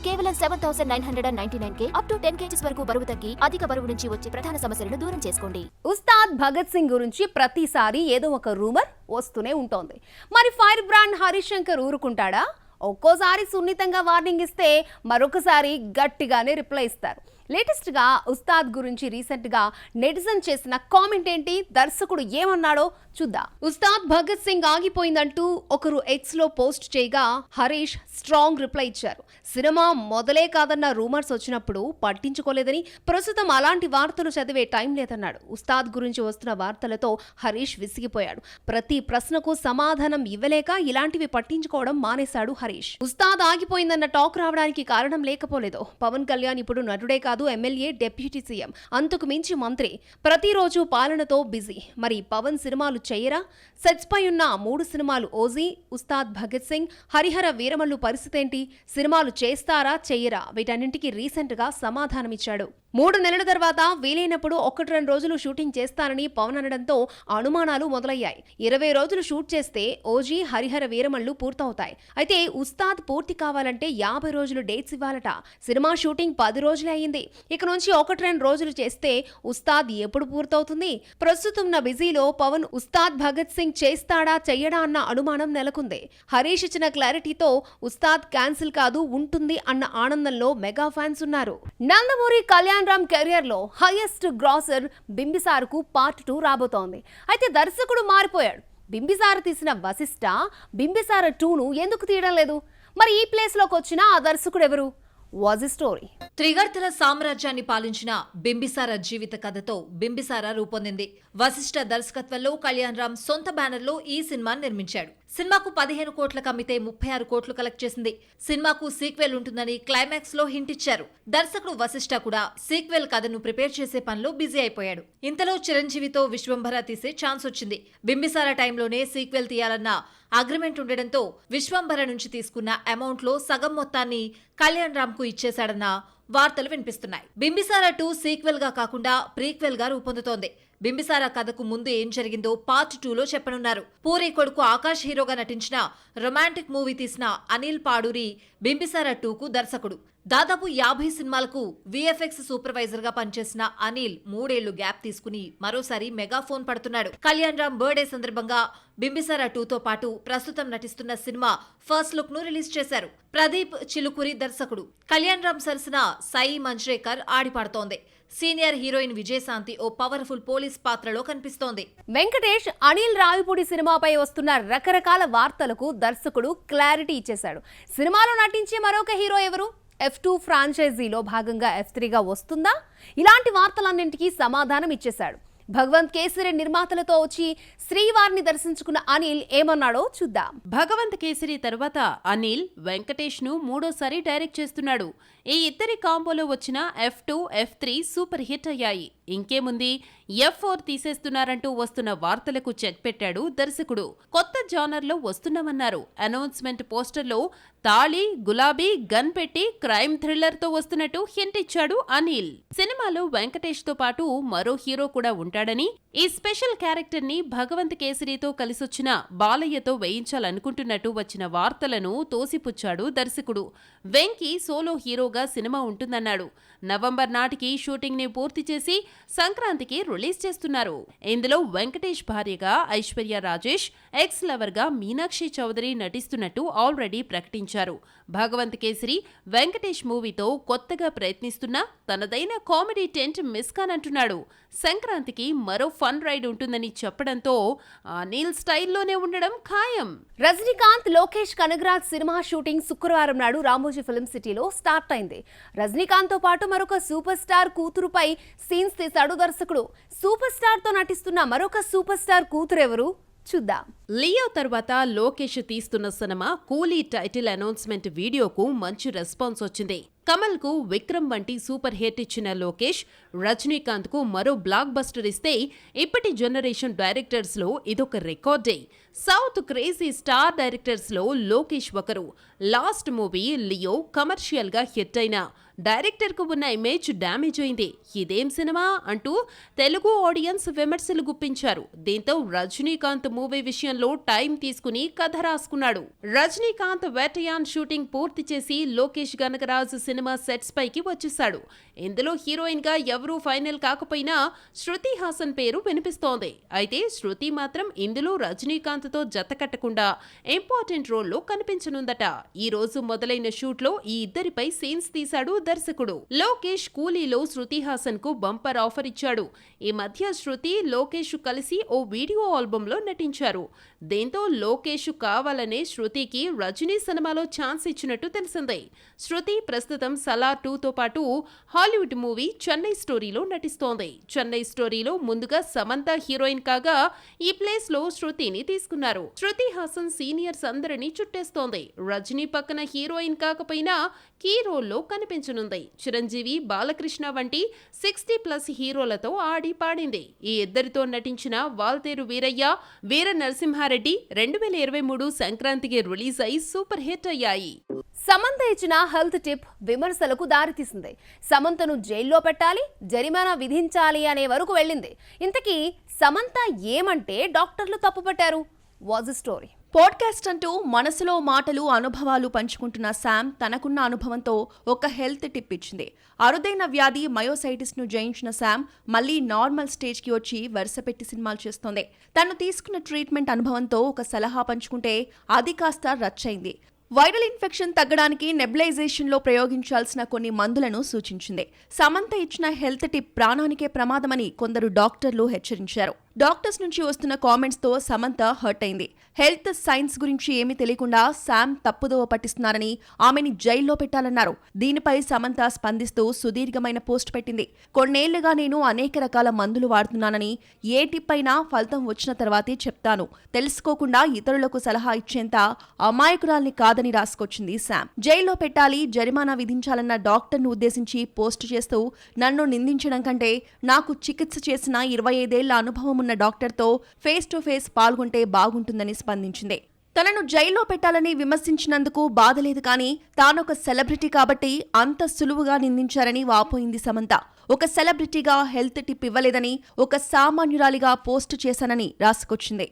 కేవలం 7,999K up to 10 kgs వరకు బరువు తగ్గి అధిక బరువు నుంచి వచ్చే ప్రధాన సమస్యలను దూరం చేసుకోండి. ఉస్తాద్ భగత్ సింగ్ గురించి ప్రతిసారి ఏదో ఒక రూమర్ వస్తూనే ఉంటోంది. మరి ఫైర్ బ్రాండ్ హరీష్ శంకర్ ఊరుకుంటాడా? ఒక్కోసారి సున్నితంగా వార్నింగ్ ఇస్తే మరొకసారి గట్టిగానే రిప్లై ఇస్తారు. లేటెస్ట్ గా ఉస్తాద్ గురించి రీసెంట్ గా నెటిజన్ చేసిన కామెంట్ ఏంటి, దర్శకుడు ఏమన్నాడో చూద్దాం. ఉస్తాద్ భగత్ సింగ్ ఆగిపోయిందంటూ ఒకరు ఎక్స్ లో పోస్ట్ చేయగా హరీష్ స్ట్రాంగ్ రిప్లై ఇచ్చారు. సినిమా మొదలే కాదన్న రూమర్స్ వచ్చినప్పుడు పట్టించుకోలేదని, ప్రస్తుతం అలాంటి వార్తలు చదివే టైం లేదన్నాడు. ఉస్తాద్ గురించి వస్తున్న వార్తలతో హరీష్ విసిగిపోయాడు. ప్రతి ప్రశ్నకు సమాధానం ఇవ్వలేక ఇలాంటివి పట్టించుకోవడం మానేశాడు హరీష్. ఉస్తాద్ ఆగిపోయిందన్న టాక్ రావడానికి కారణం లేకపోలేదు. పవన్ కళ్యాణ్ ఇప్పుడు నటుడే కాదు, ఎమ్మెల్యే, డిప్యూటీ సీఎం, అంతకు మించి మంత్రి. ప్రతిరోజు పాలనతో బిజీ. మరి పవన్ సినిమాలు చేయరా? సెట్స్ పై ఉన్న 3 సినిమాలు ఓజీ, ఉస్తాద్ భగత్ సింగ్, హరిహర వీరమల్లు పరిస్థితి ఏంటి? సినిమాలు చేస్తారా చెయ్యరా? వీటన్నింటికి రీసెంట్ గా సమాధానమిచ్చాడు. 3 నెలల తర్వాత వీలైనప్పుడు 1-2 రోజులు షూటింగ్ చేస్తానని పవన్ అనడంతో అనుమానాలు మొదలయ్యాయి. 20 రోజులు షూట్ చేస్తే ఓజీ, హరిహర వీరమల్లు పూర్తవుతాయి. అయితే ఉస్తాద్ పూర్తి కావాలంటే 50 రోజులు డేట్స్ ఇవ్వాలట. సినిమా షూటింగ్ 10 రోజులే అయింది. ఇక నుంచి 1-2 రోజులు చేస్తే ఉస్తాద్ ఎప్పుడు పూర్తవుతుంది? ప్రస్తుతం ఉన్న బిజీలో పవన్ ఉస్తాద్ భగత్ సింగ్ చేస్తాడా చెయ్యడా అన్న అనుమానం నెలకొంది. హరీష్ ఇచ్చిన క్లారిటీతో ఉస్తాద్ క్యాన్సిల్ కాదు, ఉంటుంది అన్న ఆనందంలో మెగా ఫ్యాన్స్ ఉన్నారు. నందమూరి కళ్యాణ్ రామ్ కెరియర్ లో హైయెస్ట్ గ్రాసర్ బింబిసారకు పార్ట్ 2 రాబోతోంది. అయితే దర్శకుడు మారిపోయాడు. బింబిసార తీసిన వశిష్ఠ బింబిసార 2ను ఎందుకు తీయడం లేదు? మరి ఈ ప్లేస్ లోకి వచ్చిన ఆ దర్శకుడు ఎవరు? Was story. త్రిగర్తల సామ్రాజ్యాన్ని పాలించిన బింబిసార జీవిత కథతో బింబిసార రూపొందింది. వశిష్ఠ దర్శకత్వంలో కళ్యాణ్ రామ్ సొంత బ్యానర్లో ఈ సినిమా నిర్మించాడు. సినిమాకు 15 కోట్లకు అమ్మితే 36 కోట్లు కలెక్ట్ చేసింది. సినిమాకు సీక్వెల్ ఉంటుందని క్లైమాక్స్ లో హింట్ ఇచ్చారు. దర్శకుడు వశిష్ఠ కూడా సీక్వెల్ కథను ప్రిపేర్ చేసే పనిలో బిజీ అయిపోయాడు. ఇంతలో చిరంజీవితో విశ్వంభర తీసే ఛాన్స్ వచ్చింది. బింబిసార టైంలోనే సీక్వెల్ తీయాలన్న అగ్రిమెంట్ ఉండడంతో విశ్వంభర నుంచి తీసుకున్న అమౌంట్ లో సగం మొత్తాన్ని కళ్యాణ్ రామ్ కు ఇచ్చేశాడన్న వార్తలు వినిపిస్తున్నాయి. బింబిసార 2 సీక్వెల్ గా కాకుండా ప్రీక్వెల్ గా రూపొందుతోంది. బింబిసార కథకు ముందు ఏం జరిగిందో పార్ట్ 2లో చెప్పనున్నారు. పూరి కొడుకు ఆకాష్ హీరోగా నటించిన రొమాంటిక్ మూవీ తీసిన అనిల్ పాడూరి బింబిసార 2కు దర్శకుడు. దాదాపు 50 సినిమాలకు విఎఫ్ఎక్స్ సూపర్వైజర్ గా పనిచేసిన అనిల్ 3 ఏళ్లు గ్యాప్ తీసుకుని మరోసారి మెగాఫోన్ పడుతున్నాడు. కళ్యాణ్ రామ్ బర్త్డే సందర్భంగా బింబిసార 2తో పాటు ప్రస్తుతం నటిస్తున్న సినిమా ఫస్ట్ లుక్ ను రిలీజ్ చేశారు. ప్రదీప్ చిలుకురి దర్శకుడు. కళ్యాణ్ రామ్ సరసన సాయి మంజ్రేకర్ ఆడిపాడుతోంది. సీనియర్ హీరోయిన్ విజయశాంతి ఓ పవర్ఫుల్ పోలీస్ పాత్రలో కనిపిస్తోంది. వెంకటేష్, అనిల్ రావిపూడి సినిమాపై వస్తున్న రకరకాల వార్తలకు దర్శకుడు క్లారిటీ ఇచ్చేశాడు. సినిమాలో నటించే మరొక హీరో ఎవరు? F2 ఫ్రాంచైజీలో భాగంగా F3గా వస్తుందా? ఇలాంటి వార్తలన్నింటికీ సమాధానం ఇచ్చేశాడు. భగవంత్ కేసరి నిర్మాతలతో వచ్చి శ్రీవారిని దర్శించుకున్న అనిల్ ఏమన్నాడో చూద్దాం. భగవంత్ కేసరి తర్వాత అనిల్ వెంకటేష్ ను 3వ డైరెక్ట్ చేస్తున్నాడు. ఈ ఇద్దరి కాంబోలో వచ్చిన F2, F3 సూపర్ హిట్ అయ్యాయి. ఇంకేముంది, F4 తీసేస్తున్నారంటూ వస్తున్న వార్తలకు చెక్ పెట్టాడు దర్శకుడు. కొత్త జానర్లో వస్తున్నామన్నారు. అనౌన్స్మెంట్ పోస్టర్లో తాళి, గులాబీ, గన్ పెట్టి క్రైమ్ థ్రిల్లర్ తో వస్తున్నట్టు హింట్ ఇచ్చాడు అనిల్. సినిమాలో వెంకటేష్ తో పాటు మరో హీరో కూడా ఉంటాడని, ఈ స్పెషల్ క్యారెక్టర్ ని భగవంత్ కేసరితో కలిసొచ్చిన బాలయ్యతో వేయించాలనుకుంటున్నట్టు వచ్చిన వార్తలను తోసిపుచ్చాడు దర్శకుడు. వెంకీ సోలో హీరోగా సినిమా ఉంటుందన్నాడు. నవంబర్ నాటికి షూటింగ్ ని పూర్తి చేసి సంక్రాంతికి రిలీజ్ చేస్తున్నారు. ఇందులో వెంకటేష్ భార్యగా ఐశ్వర్య రాజేష్, ఎక్స్ లవర్ గా మీనాక్షి చౌదరి నటిస్తున్నట్టు ఆల్రెడీ ప్రకటించారు. భగవంత్ కేసరి వెంకటేష్ మూవీతో కొత్తగా ప్రయత్నిస్తున్నా తనదైన కామెడీ టెంట్ మిస్ కానంటున్నాడు. సంక్రాంతికి మరో ఫన్ రైడ్ ఉంటుందని చెప్పడంతో అనిల్ స్టైల్లోనే ఉండడం ఖాయం. రజనీకాంత్, లోకేష్ కనగరాజ్ సినిమా షూటింగ్ శుక్రవారం నాడు రామోజీ ఫిల్మ్ సిటీలో స్టార్ట్ అయింది. రజనీకాంత్ తో పాటు మరొక సూపర్ స్టార్ కూతురుపై సీన్స్ తీశాడు దర్శకుడు. సూపర్ స్టార్ తో నటిస్తున్న మరొక సూపర్ స్టార్ కూతురు ఎవరు చూద్దాం. లియో తర్వాత లోకేష్ తీస్తున్న సినిమా కూలీ టైటిల్ అనౌన్స్మెంట్ వీడియోకు మంచి రెస్పాన్స్ వచ్చింది. కమల్ కు విక్రమ్ వంటి సూపర్ హిట్ ఇచ్చిన లోకేష్, రజనీకాంత్ కు మరో బ్లాక్ బస్టర్ ఇస్తే ఇప్పటి జనరేషన్ డైరెక్టర్స్ లో ఇదొక రికార్డే. సౌత్ క్రేజీ స్టార్ డైరెక్టర్స్ లో లోకేష్ ఒకరు. లాస్ట్ మూవీ లియో కమర్షియల్ గా హిట్ అయిన డైరెక్టర్ కు ఉన్న ఇమేజ్ డ్యామేజ్ అయింది. ఇదేం సినిమా అంటూ తెలుగు ఆడియన్స్ విమర్శలు గుప్పించారు. దీంతో రజనీకాంత్ మూవీ విషయంలో టైం తీసుకుని కథ రాసుకున్నాడు. రజనీకాంత్ వేటయాన్ షూటింగ్ పూర్తి చేసి లోకేష్ గనకరాజు సినిమా సెట్స్ పైకి వచ్చేశాడు. ఇందులో హీరోయిన్ గా ఎవరూ ఫైనల్ కాకపోయినా శృతి హాసన్ పేరు వినిపిస్తోంది. అయితే శృతి మాత్రం ఇందులో రజనీకాంత్ తో జత కట్టకుండా ఇంపార్టెంట్ రోల్లో కనిపించనుందట. ఈ రోజు మొదలైన షూట్ లో ఈ ఇద్దరిపై సీన్స్ తీశాడు దర్శకుడు. లోకేష్ కూలీలో శృతి హాసన్ కు బంపర్ ఆఫర్ ఇచ్చాడు. ఈ మధ్య శృతి, లోకేష్ కలిసి ఓ వీడియో ఆల్బమ్ లో నటించారు. దీంతో లోకేష్ కావాలనే శృతికి రజనీ సినిమాలో ఛాన్స్ ఇచ్చినట్టు తెలిసిందే. శృతి ప్రస్తుతం సలార్ 2తో పాటు హాలీవుడ్ మూవీ చెన్నై స్టోరీలో నటిస్తోంది. చెన్నై స్టోరీలో ముందుగా సమంత హీరోయిన్ కాగా ఈ ప్లేస్ లో శృతిని తీసుకున్నారు. శృతి హాసన్ సీనియర్స్ అందరినీ చుట్టేస్తోంది. రజనీ పక్కన హీరోయిన్ కాకపోయినా కీ రోల్లో కనిపించనుంది. చిరంజీవి, బాలకృష్ణ వంటి 60+ హీరోలతో ఆడి పాడింది. ఈ ఇద్దరితో నటించిన వాల్తేరు వీరయ్య, వీర నరసింహారెడ్డి 2023 సంక్రాంతికి రిలీజ్ అయి సూపర్ హిట్ అయ్యాయి. సమంత ఇచ్చిన హెల్త్ టిప్ విమర్శలకు దారితీసింది. సమంతను జైల్లో పెట్టాలి, జరిమానా విధించాలి అనే వరకు వెళ్ళింది. ఇంతకీ సమంత ఏమంటే డాక్టర్లు తప్పుపట్టారు? Was story. పాడ్కాస్ట్ అంటూ మనసులో మాటలు, అనుభవాలు పంచుకుంటున్న శామ్ తనకున్న అనుభవంతో ఒక హెల్త్ టిప్ ఇచ్చింది. అరుదైన వ్యాధి మయోసైటిస్ ను జయించిన శామ్ మళ్లీ నార్మల్ స్టేజ్ కి వచ్చి వరుసపెట్టి సినిమాలు చేస్తోంది. తను తీసుకున్న ట్రీట్మెంట్ అనుభవంతో ఒక సలహా పంచుకుంటే అది కాస్త రచ్చయింది. వైరల్ ఇన్ఫెక్షన్ తగ్గడానికి నెబులైజేషన్లో ప్రయోగించాల్సిన కొన్ని మందులను సూచించింది. సమంత ఇచ్చిన హెల్త్ టిప్ ప్రాణానికే ప్రమాదమని కొందరు డాక్టర్లు హెచ్చరించారు. డాక్టర్స్ నుంచి వస్తున్న కామెంట్స్తో సమంత హర్ట్ అయింది. హెల్త్ సైన్స్ గురించి ఏమీ తెలియకుండా శామ్ తప్పుదోవ పట్టిస్తున్నారని, ఆమెని జైల్లో పెట్టాలన్నారు. దీనిపై సమంత స్పందిస్తూ సుదీర్ఘమైన పోస్ట్ పెట్టింది. కొన్నేళ్లుగా నేను అనేక రకాల మందులు వాడుతున్నానని, ఏ టిప్ అయినా ఫలితం వచ్చిన తర్వాతే చెప్తాను, తెలుసుకోకుండా ఇతరులకు సలహా ఇచ్చేంత అమాయకురాల్ని కాదని రాసుకొచ్చింది శామ్. జైల్లో పెట్టాలి, జరిమానా విధించాలన్న డాక్టర్ను ఉద్దేశించి పోస్టు చేస్తూ నన్ను నిందించడం కంటే నాకు చికిత్స చేసిన 25 ఏళ్ల అనుభవం ఉన్న డాక్టర్తో ఫేస్ టు ఫేస్ పాల్గొంటే బాగుంటుందని స్పందించింది. తనను జైల్లో పెట్టాలని విమర్శించినందుకు బాధలేదు, కానీ తానొక సెలబ్రిటీ కాబట్టి అంత సులువుగా నిందించారని వాపోయింది సమంత. ఒక సెలబ్రిటీగా హెల్త్ టిప్ ఇవ్వలేదని, ఒక సామాన్యురాలిగా పోస్టు చేశానని రాసుకొచ్చింది.